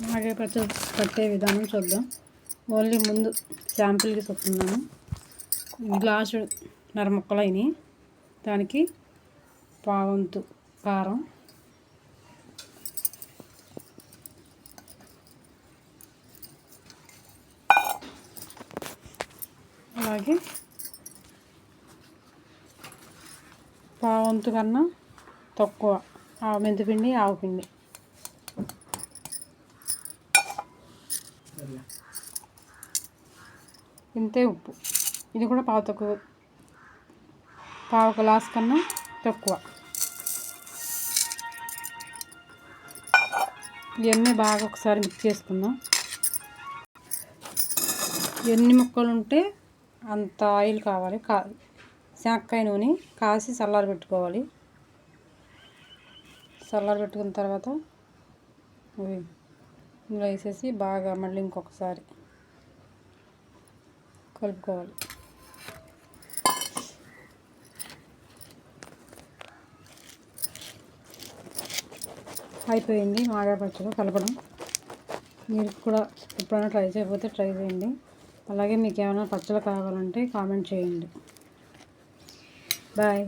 మామిడికాయ పచ్చడి పట్టే విధానం చూద్దాం. ఓన్లీ ముందు శాంపిల్కి చెప్తున్నాను. గ్లాసు ముక్కలు అయినాయి. దానికి పావంతు కారం, అలాగే పావంతు కన్నా తక్కువ మెంతిపిండి, ఆవపిండి, ఇంతే ఉప్పు. ఇది కూడా పావు గ్లాస్ కన్నా తక్కువ. ఇవన్నీ బాగా ఒకసారి మిక్స్ చేసుకుందాం. ఎన్ని ముక్కలు ఉంటే అంత ఆయిల్ కావాలి. శనక్కాయ నూనె కాసి చల్లారబెట్టుకోవాలి. చల్లారబెట్టుకున్న తర్వాత ఇందులో వేసేసి బాగా మళ్ళీ ఇంకొకసారి కలుపుకోవాలి. అయిపోయింది మామిడికాయ పచ్చడి కలపడం. మీరు కూడా ఎప్పుడైనా ట్రై చేయకపోతే ట్రై చేయండి. అలాగే మీకు ఏమైనా పచ్చళ్ళు కావాలంటే కామెంట్ చేయండి. బాయ్.